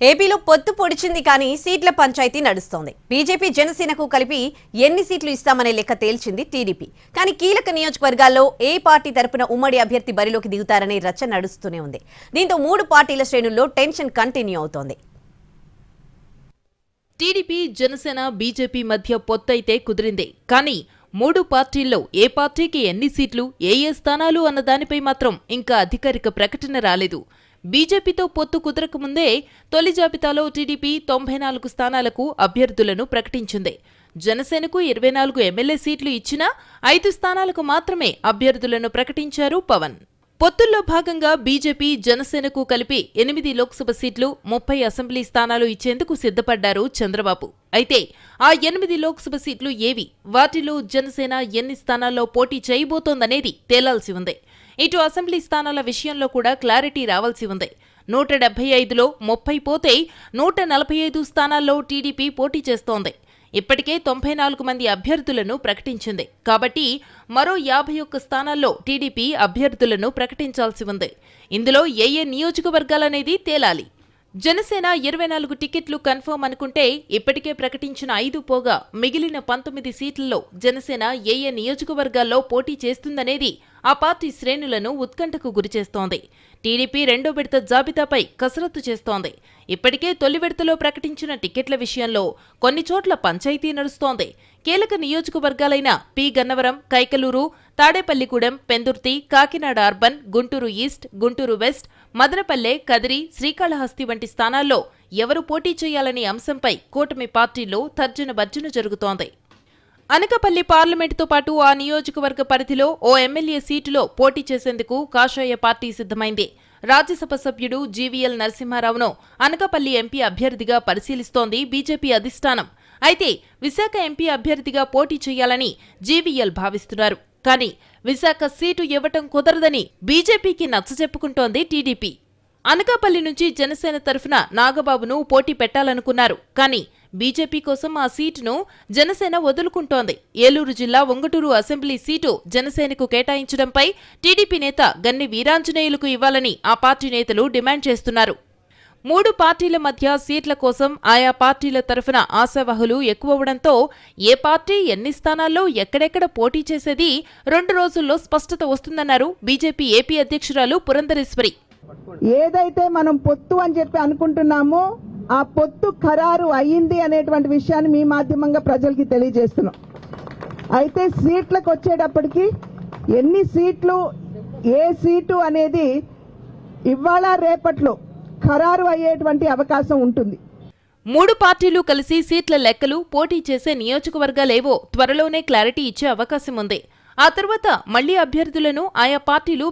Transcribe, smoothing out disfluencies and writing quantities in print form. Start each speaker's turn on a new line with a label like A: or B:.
A: ఏపీలో పొత్తు పొడిచింది కానీ సీట్ల పంచాయతీ నడుస్తోంది. బీజేపీ జనసేనకు కలిపి ఎన్ని సీట్లు ఇస్తామనే లెక్క తేల్చింది టీడీపీ. కానీ కీలక నియోజకవర్గాల్లో ఏ పార్టీ తరపున ఉమ్మడి అభ్యర్థి బరిలోకి దిగుతారనే రచ్చ నడుస్తూనే ఉంది. దీంతో మూడు పార్టీల శ్రేణుల్లో టెన్షన్ కంటిన్యూ అవుతోంది.
B: టీడీపీ జనసేన బీజేపీ మధ్య పొత్తైతే కుదిరింది. కానీ మూడు పార్టీల్లో ఏ పార్టీకి ఎన్ని సీట్లు, ఏ స్థానాలు అన్న దానిపై మాత్రం ఇంకా అధికారిక ప్రకటన రాలేదు. బీజేపీతో పొత్తు కుదరకముందే తొలి జాబితాలో టీడీపీ 94 స్థానాలకు అభ్యర్థులను ప్రకటించింది. జనసేనకు 24 ఎమ్మెల్యే సీట్లు ఇచ్చినా 5 స్థానాలకు మాత్రమే అభ్యర్థులను ప్రకటించారు పవన్. పొత్తుల్లో భాగంగా బీజేపీ జనసేనకు కలిపి 8 లోక్సభ సీట్లు, 30 అసెంబ్లీ స్థానాలు ఇచ్చేందుకు సిద్ధపడ్డారు చంద్రబాబు. అయితే ఆ 8 లోక్సభ సీట్లు ఏవి, వాటిలో జనసేన ఎన్ని స్థానాల్లో పోటీ చేయబోతోందనేది తేలాల్సి ఉంది. ఇటు అసెంబ్లీ స్థానాల విషయంలో కూడా క్లారిటీ రావాల్సి ఉంది. 175లో 30 పోతే 145 స్థానాల్లో టీడీపీ పోటీ చేస్తోంది. ఇప్పటికే 94 మంది అభ్యర్థులను ప్రకటించింది. కాబట్టి మరో 51 స్థానాల్లో టీడీపీ అభ్యర్థులను ప్రకటించాల్సి ఉంది. ఇందులో ఏ నియోజకవర్గాలనేది తేలాలి. జనసేన 24 టికెట్లు కన్ఫర్మ్ అనుకుంటే ఇప్పటికే ప్రకటించిన 5 పోగా మిగిలిన 19 సీట్లలో జనసేన ఏ నియోజకవర్గాల్లో పోటీ చేస్తుందనేది ఆ పార్టీ శ్రేణులను ఉత్కంఠకు గురిచేస్తోంది. టీడీపీ రెండో విడత జాబితాపై కసరత్తు చేస్తోంది. ఇప్పటికే తొలి విడతలో ప్రకటించిన టికెట్ల విషయంలో కొన్ని చోట్ల పంచాయతీ నడుస్తోంది. కీలక నియోజకవర్గాలైన P Gannavaram, Kaikaluru, Tadepalligudem, Pendurthi, Kakinada urban, Guntur east, Guntur west, Madanapalle, Kadiri, Srikalahasti వంటి స్థానాల్లో ఎవరు పోటీ చేయాలనే అంశంపై కూటమి పార్టీలో తర్జన భర్జన జరుగుతోంది. అనకాపల్లి పార్లమెంటుతో పాటు ఆ నియోజకవర్గ పరిధిలో ఓ ఎమ్మెల్యే సీటులో పోటీ చేసేందుకు కాషాయ పార్టీ సిద్ధమైంది. రాజ్యసభ సభ్యుడు జీవీఎల్ నరసింహారావును అనకాపల్లి ఎంపీ అభ్యర్థిగా పరిశీలిస్తోంది బీజేపీ అధిష్టానం. అయితే విశాఖ ఎంపీ అభ్యర్థిగా పోటీ చేయాలని జీవీఎల్ భావిస్తున్నారు. కానీ విశాఖ సీటు ఇవ్వటం కుదరదని బీజేపీకి నచ్చజెప్పుకుంటోంది టీడీపీ. అనకాపల్లి నుంచి జనసేన తరఫున నాగబాబును పోటీ పెట్టాలనుకున్నారు. కానీ బీజేపీ కోసం ఆ సీటును జనసేన వదులుకుంటోంది. ఏలూరు జిల్లా ఒంగటూరు అసెంబ్లీ సీటు జనసేనకు కేటాయించడంపై టీడీపీ నేత గన్ని వీరాంజనేయులకు ఇవ్వాలని ఆ పార్టీ నేతలు డిమాండ్ చేస్తున్నారు. మూడు పార్టీల మధ్య సీట్ల కోసం ఆయా పార్టీల తరఫున ఆశావహులు ఎక్కువవడంతో ఏ పార్టీ ఎన్ని స్థానాల్లో ఎక్కడెక్కడ పోటీ చేసేది 2 రోజుల్లో స్పష్టత వస్తుందన్నారు బీజేపీ ఏపీ అధ్యక్షురాలు పురంధరేశ్వరి.
C: ఏదైతే మనం పొత్తు అని చెప్పి అనుకుంటున్నామో ఆ పొత్తు ఖరారు అయ్యింది అనేటువంటి విషయాన్ని మీ మాధ్యమంగా ప్రజలకి తెలియజేస్తున్నాం. అయితే సీట్లకు వచ్చేటప్పటికి ఎన్ని సీట్లు, ఏ సీటు అనేది ఇవాళ రేపట్లో ఖరారు అయ్యేటువంటి అవకాశం ఉంటుంది.
B: మూడు పార్టీలు కలిసి సీట్ల లెక్కలు, పోటీ చేసే నియోజకవర్గాలేవో త్వరలోనే క్లారిటీ ఇచ్చే అవకాశం ఉంది. ఆ తర్వాత మళ్లీ అభ్యర్థులను ఆయా పార్టీలు